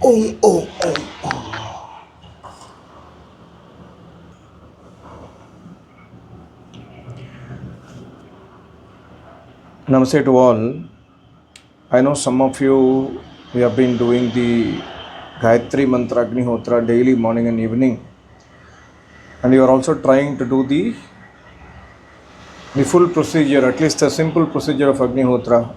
Om Om Om. Namaste to all. I know some of you have been doing the Gayatri Mantra Agnihotra daily, morning and evening, and you are also trying to do the full procedure, at least a simple procedure of Agnihotra.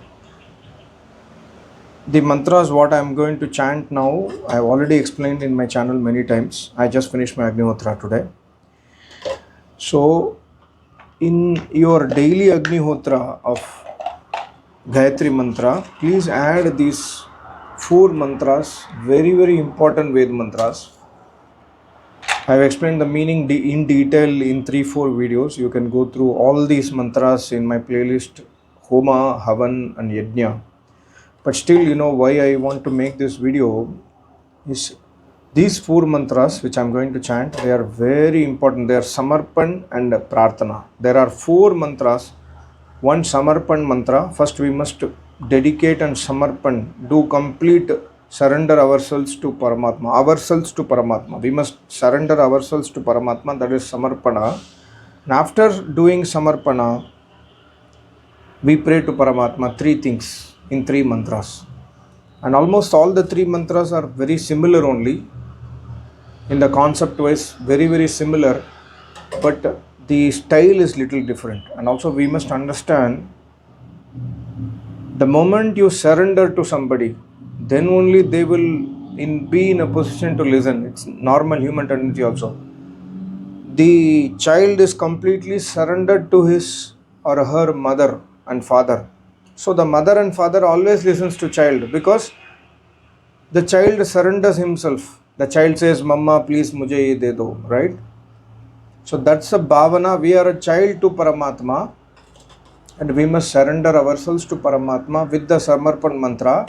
The mantras what I am going to chant now, I have already explained in my channel many times. I just finished my Agnihotra today. So, in your daily Agnihotra of Gayatri Mantra, please add these 4 mantras, very important Ved mantras. I have explained the meaning in detail in 3-4 videos. You can go through all these mantras in my playlist Homa, Havan and Yajna. But still, why I want to make this video is these 4 mantras which I am going to chant, they are very important. They are Samarpan and Prarthana. There are 4 mantras. One Samarpan mantra. First we must dedicate and Samarpan, do complete surrender ourselves to Paramatma. We must surrender ourselves to Paramatma, that is Samarpana. And after doing Samarpana, we pray to Paramatma 3 things in 3 mantras. And almost all the 3 mantras are very similar only. In the concept wise, very similar, but the style is little different. And also we must understand, the moment you surrender to somebody, then only they will be in a position to listen. It's normal human tendency also. The child is completely surrendered to his or her mother and father. So the mother and father always listens to child because the child surrenders himself. The child says, Mama, please mujhe ye de do, right? So that's a bhavana. We are a child to Paramatma, and we must surrender ourselves to Paramatma with the Samarpan mantra.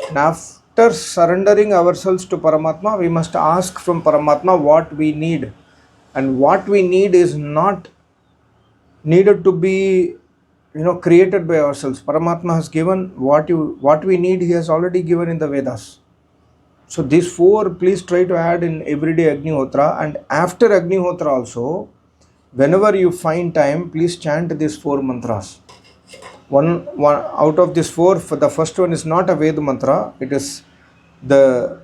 And after surrendering ourselves to Paramatma, we must ask from Paramatma what we need. And what we need is not needed to be created by ourselves. Paramatma has given what we need, he has already given in the Vedas. So these 4 please try to add in everyday Agnihotra, and after Agnihotra also, whenever you find time, please chant these 4 mantras. One out of these 4, for the first one is not a Ved mantra, it is the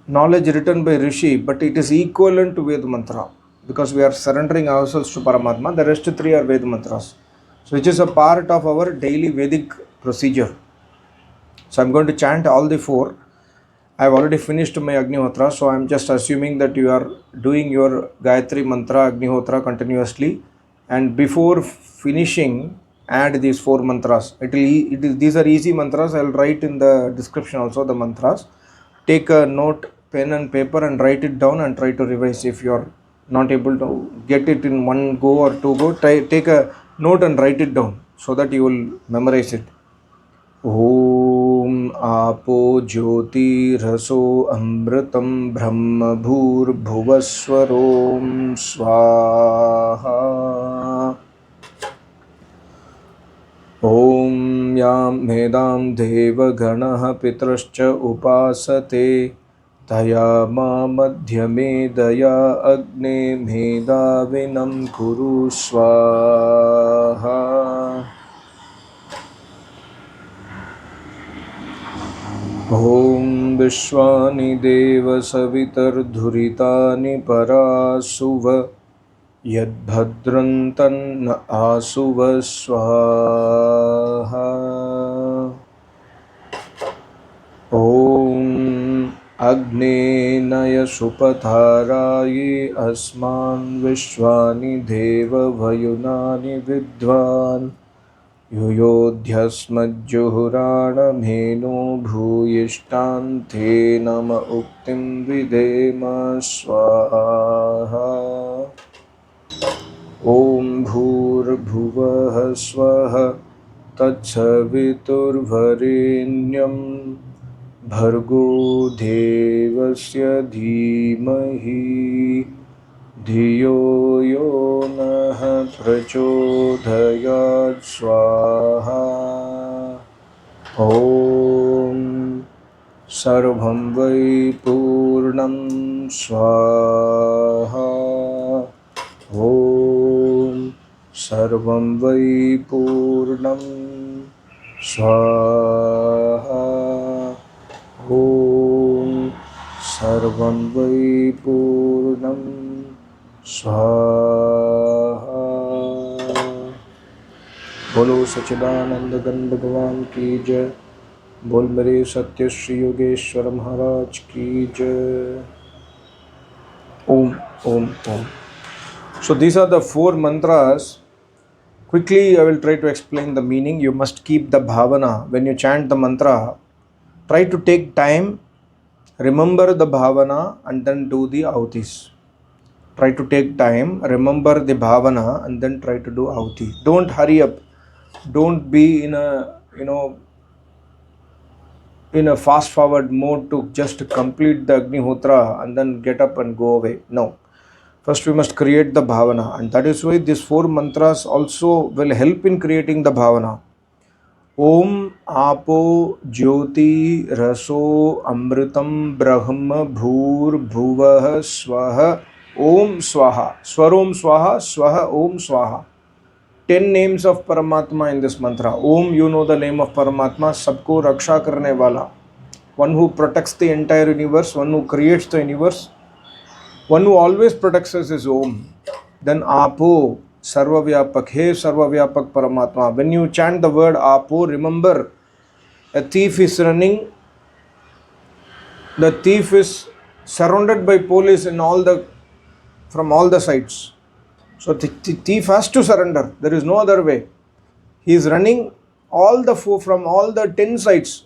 knowledge written by Rishi, but it is equivalent to Ved mantra because we are surrendering ourselves to Paramatma. The rest 3 are Ved mantras, so which is a part of our daily Vedic procedure. So I'm going to chant all the 4. I have already finished my Agnihotra, so I am just assuming that you are doing your Gayatri Mantra Agnihotra continuously, and before finishing, add these 4 mantras. These are easy mantras. I will write in the description also the mantras. Take a note, pen and paper and write it down and try to revise. If you are not able to get it in one go or 2 go, take a note and write it down so that you will memorize it. ॐ आपो ज्योतिरसो अमृतं ब्रह्म भूर्भुवस्वरों स्वाहा। ॐ यां मेदां देवगणः पितरश्च उपासते तया मा मध्यमेदया अग्ने मेधाविनं कुरु स्वाहा। ॐ विश्वानि देव सवितर्धुरितानि परासुव यद्भद्रं तन्न आसुव स्वाहा। ॐ अग्नेनय सुपथाराये अस्मान् विश्वानि देव वयुनानि विद्वान् युयोध्यस्मज्जुहुराणमेनो भूयिष्ठान्ते नम उक्तिं विधेम स्वाहा। ॐ भूर्भुवः स्वः तत्सवितुर्वरेण्यं भर्गो देवस्य धीमहि धियो यो नः प्रचोदयात् स्वाहा। ॐ सर्वं वै पूर्णं स्वाहा ॐ सर्वं वै पूर्णं स्वाहा ॐ सर्वं वै पूर्णं स्वाहा। बोलो सच्चिदानंद घन भगवान की जय। बोल मेरे सत्य श्री योगेश्वर महाराज की जय। Om, Om, Om. So these are the 4 mantras. Quickly I will try to explain the meaning. You must keep the bhavana. When you chant the mantra, try to take time, remember the bhavana and then do the ahutis. Try to take time, remember the bhavana and then try to do ahuti. Don't hurry up. Don't be in a fast forward mode to just complete the Agnihotra and then get up and go away. No. First we must create the bhavana, and that is why these 4 mantras also will help in creating the bhavana. Om Apo Jyoti Raso Amritam Brahma Bhur Bhuvah Swaha Om Swaha. Swarom Swaha Swaha Om Swaha. 10 names of Paramatma in this mantra. Om, you know the name of Paramatma, sabko raksha karne wala, one who protects the entire universe, one who creates the universe, one who always protects us is Om. Then Apo, Sarvavyapak, He Sarvavyapak Paramatma. When you chant the word Apo, remember a thief is running. The thief is surrounded by police from all the sides. So the thief has to surrender. There is no other way. He is running from all the 10 sides.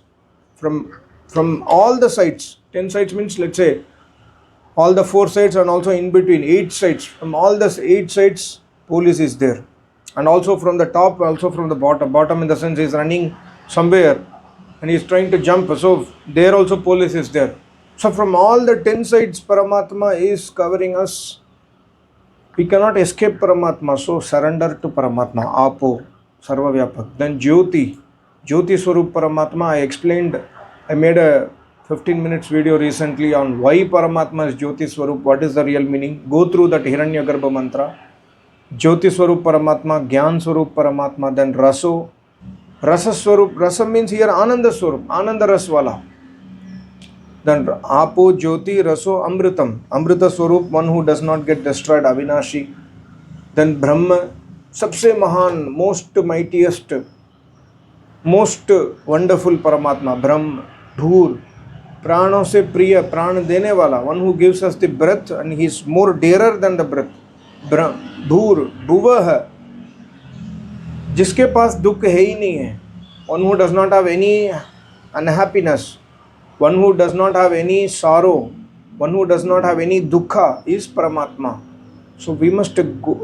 From all the sides. 10 sides means, let's say, all the 4 sides and also in between 8 sides. From all the 8 sides, police is there. And also from the top, also from the bottom. Bottom in the sense he is running somewhere and he is trying to jump. So there also police is there. So from all the 10 sides, Paramatma is covering us. We cannot escape Paramatma, so surrender to Paramatma. Apo, Sarvavyapak. Then Jyoti, Jyoti Swarup Paramatma. I made a 15 minutes video recently on why Paramatma is Jyoti Swarup, what is the real meaning. Go through that Hiranyagarbha mantra. Jyoti Swarup Paramatma, Gyan Swarup Paramatma, then Raso. Rasa Swarup, Rasa means here Ananda Swarup, Ananda Raswala. Then Apo Jyoti Raso Amritam, Amrita Swarup, one who does not get destroyed, Avinashi. Then Brahma, Sabse Mahan, most mightiest, most wonderful Paramatma. Brahma, Dhur, Prano se Priya, Pran dene wala, one who gives us the breath and he is more dearer than the breath. Dhur, Bhuvah, जिसके पास दुख है ही नहीं है, one who does not have any unhappiness, one who does not have any sorrow, one who does not have any dukkha is Paramatma. So we must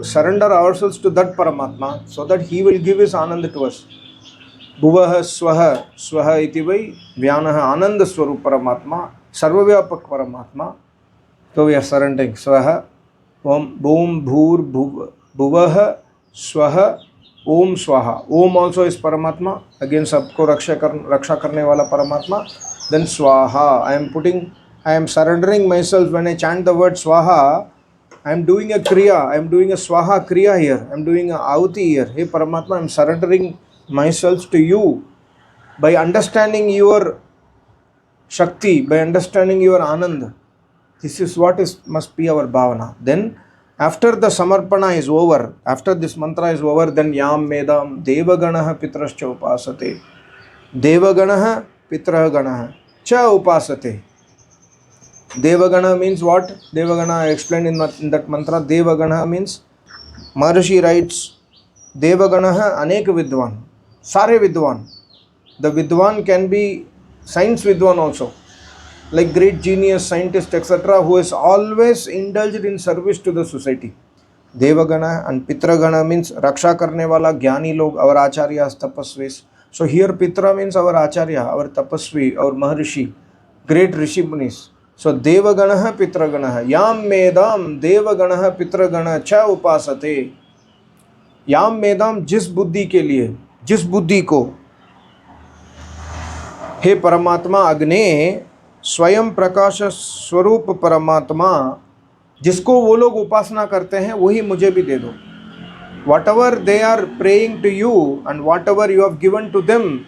surrender ourselves to that Paramatma so that he will give his Ananda to us. Bhuvaha Swaha, Swaha iti vai Vyanaha Ananda Swarup Paramatma, Sarvavyapak Paramatma. So we are surrendering. Swaha, Om, Bhum, Bhur, Bhuvaha, Swaha, Om Swaha. Om also is Paramatma. Again, sabko raksha karne wala Paramatma. Then Swaha. I am surrendering myself. When I chant the word Swaha, I am doing a Kriya. I am doing a Swaha Kriya here. I am doing a Ahuti here. Hey Paramatma, I am surrendering myself to you. By understanding your Shakti, by understanding your Anand, this is what must be our Bhavana. Then after the Samarpana is over, after this mantra is over, then Yam Medam Devaganaha Pitrascha Upasate. Devaganaha Pitrah Ganaha Cha Upasate. Devagana means what? Devagana I explained in that mantra. Devagana means, Maharishi writes, Devaganaha Anek Vidwan, Sare Vidwan. The Vidwan can be science Vidwan also, like great genius, scientist, etc., who is always indulged in service to the society. Devagana and Pitragana means Raksha Karne Wala, Jnani Log, our Acharyas, Tapasvis. So here Pitra means our Acharya, our Tapasvi, our Maharishi, great Rishi Munis. So Devaganaha Pitraganaha, Yam Medam Devaganaha Pitragana Cha Upasate. Yam Medam, जिस बुद्धि के लिए, जिस बुद्धि को हे परमात्मा अग्ने स्वयं प्रकाश स्वरूप परमात्मा जिसको वो लोग उपासना करते हैं वही मुझे भी दे दो. Whatever they are praying to you and whatever you have given to them,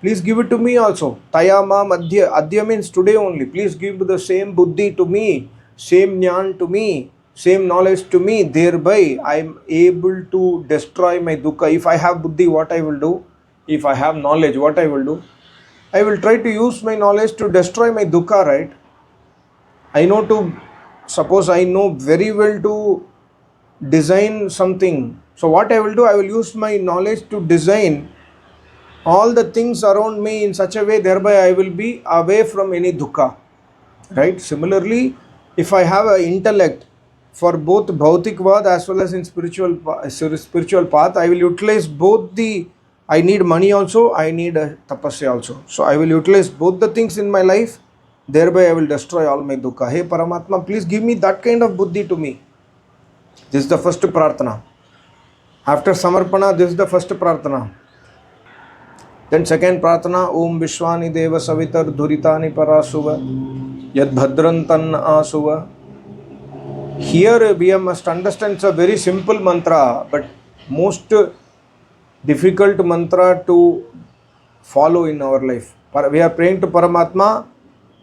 please give it to me also. Tayama madhya, adhya means today only. Please give the same buddhi to me, same jnana to me, same knowledge to me. Thereby I am able to destroy my dukkha. If I have buddhi, what I will do? If I have knowledge, what I will do? I will try to use my knowledge to destroy my dukkha, right? Suppose I know very well to design something. So what I will do? I will use my knowledge to design all the things around me in such a way, thereby I will be away from any dukkha, right? Similarly, if I have an intellect for both bhautikvad as well as in spiritual path, I will utilize both the, I need money also, I need a tapasya also. So I will utilize both the things in my life, thereby I will destroy all my dukkha. Hey Paramatma, please give me that kind of buddhi to me. This is the first prarthana. After samarpana, this is the first prarthana. Then second prarthana, Om Vishwani Deva Savitar Dhuritani Parasuva Yad Bhadrantan Asuva. Here we must understand it's a very simple mantra, but most difficult mantra to follow in our life. We are praying to Paramatma,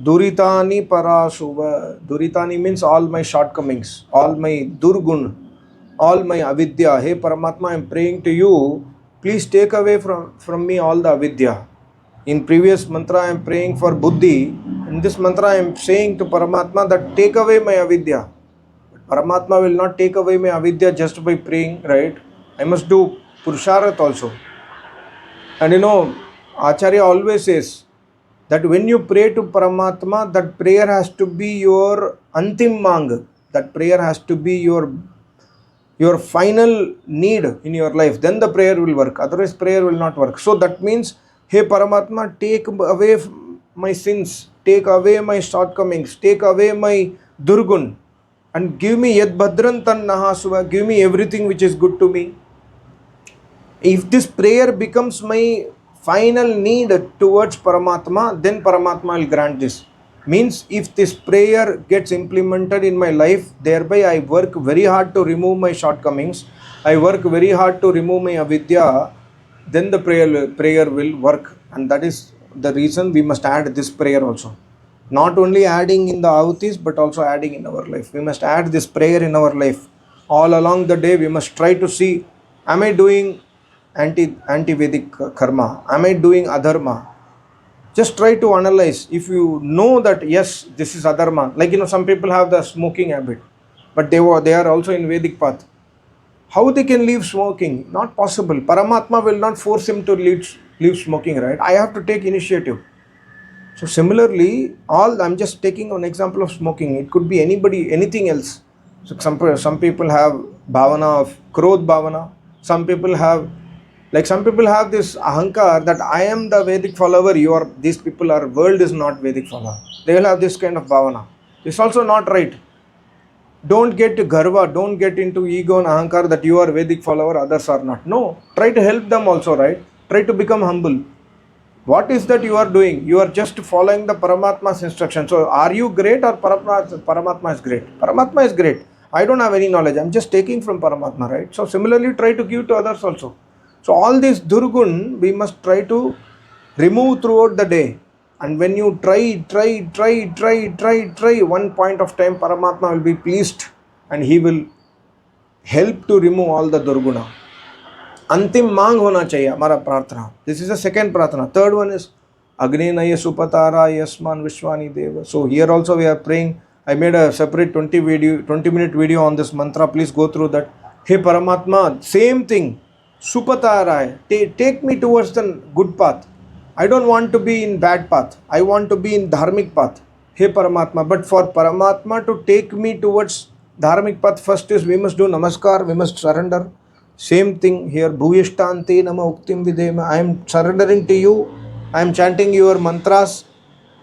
Duritani Parasuva. Duritani means all my shortcomings, all my durgun, all my avidya. Hey Paramatma, I am praying to you, please take away from me all the avidya. In previous mantra I am praying for buddhi. In this mantra I am saying to Paramatma that take away my avidya. But Paramatma will not take away my avidya just by praying, right? I must do purusharat also. And Acharya always says that when you pray to Paramatma, that prayer has to be your antim mang. That prayer has to be your final need in your life. Then the prayer will work. Otherwise prayer will not work. So that means, hey Paramatma, take away my sins, take away my shortcomings, take away my durgun, and give me yad bhadran tan nahasuva, give me everything which is good to me. If this prayer becomes my final need towards Paramatma, then Paramatma will grant this. Means if this prayer gets implemented in my life, thereby I work very hard to remove my shortcomings, I work very hard to remove my avidya, then the prayer will work. And that is the reason we must add this prayer also. Not only adding in the ahutis, but also adding in our life. We must add this prayer in our life. All along the day we must try to see, am I doing anti-Vedic karma? Am I doing adharma? Just try to analyze. If you know that yes, this is adharma, like some people have the smoking habit, but they are also in Vedic path. How they can leave smoking? Not possible. Paramatma will not force him to leave smoking, right? I have to take initiative. So similarly, I'm just taking an example of smoking. It could be anybody, anything else. So some people have bhavana of krodh bhavana. Some people have this ahankar that I am the Vedic follower, these people are, world is not Vedic follower. They will have this kind of bhavana. It's also not right. Don't get garva, don't get into ego and ahankar that you are Vedic follower, others are not. No, try to help them also, right? Try to become humble. What is that you are doing? You are just following the Paramatma's instruction. So are you great or Paramatma is great? Paramatma is great. I don't have any knowledge. I'm just taking from Paramatma, right? So similarly, try to give to others also. So all these durgun we must try to remove throughout the day. And when you try, one point of time Paramatma will be pleased and he will help to remove all the durguna. Antim mang hona chahiye hamara prarthana. This is the second prarthana. Third one is Agninaya Supatara Yasman Vishwani Deva. So here also we are praying. I made a separate 20-minute video on this mantra. Please go through that. Hey Paramatma, same thing. Supatara, take me towards the good path. I don't want to be in bad path. I want to be in dharmic path. Hey Paramatma, but for Paramatma to take me towards dharmic path, first is we must do namaskar, we must surrender. Same thing here. Bhuyishtante nama uktim videma. I am surrendering to you. I am chanting your mantras.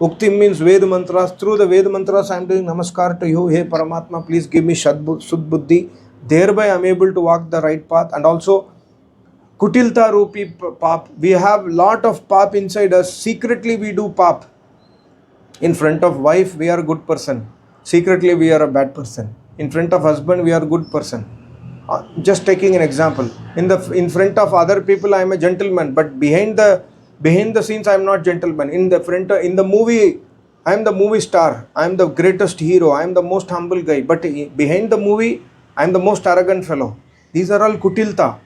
Uktim means Ved mantras. Through the Ved mantras I am doing namaskar to you. Hey Paramatma, please give me Sudbuddhi. Thereby I am able to walk the right path. And also Kutilta Rupi Pap. We have lot of pap inside us. Secretly we do pap. In front of wife, we are a good person. Secretly, we are a bad person. In front of husband, we are a good person. Just taking an example. In front of other people, I am a gentleman, but behind the scenes, I am not gentleman. In the movie, I am the movie star. I am the greatest hero. I am the most humble guy. But behind the movie, I am the most arrogant fellow. These are all kutilta.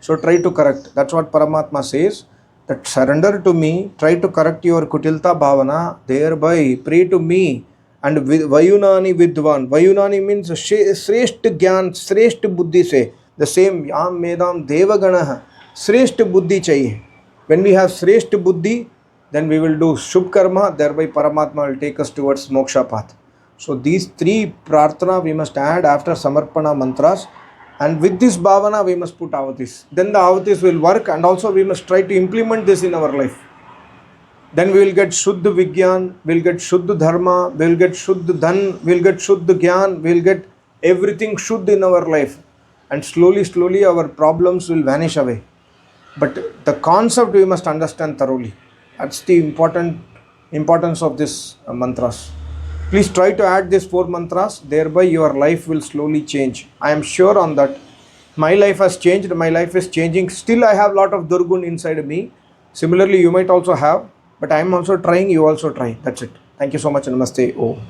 So try to correct. That's what Paramatma says. That surrender to me, try to correct your kutilta bhavana, thereby pray to me. And with Vayunani Vidwan. Vayunani means Shreshth Gyan, Shreshth Buddhi se. The same Yam Medam Devaganaha. Shreshth Buddhi chahiye. When we have Shreshth Buddhi, then we will do Shubh Karma, thereby Paramatma will take us towards Moksha path. So these three prarthana we must add after Samarpana mantras. And with this bhavana, we must put avatis. Then the avatis will work, and also we must try to implement this in our life. Then we will get Shuddha Vigyan, we will get Shuddha Dharma, we will get Shuddha Dhan, we will get Shuddha Gyan, we will get everything Shuddha in our life. And slowly our problems will vanish away. But the concept we must understand thoroughly. That's the importance of this mantras. Please try to add these 4 mantras, thereby your life will slowly change. I am sure on that. My life has changed, my life is changing. Still I have a lot of Durgun inside me. Similarly, you might also have, but I am also trying, you also try. That's it. Thank you so much. Namaste. Om.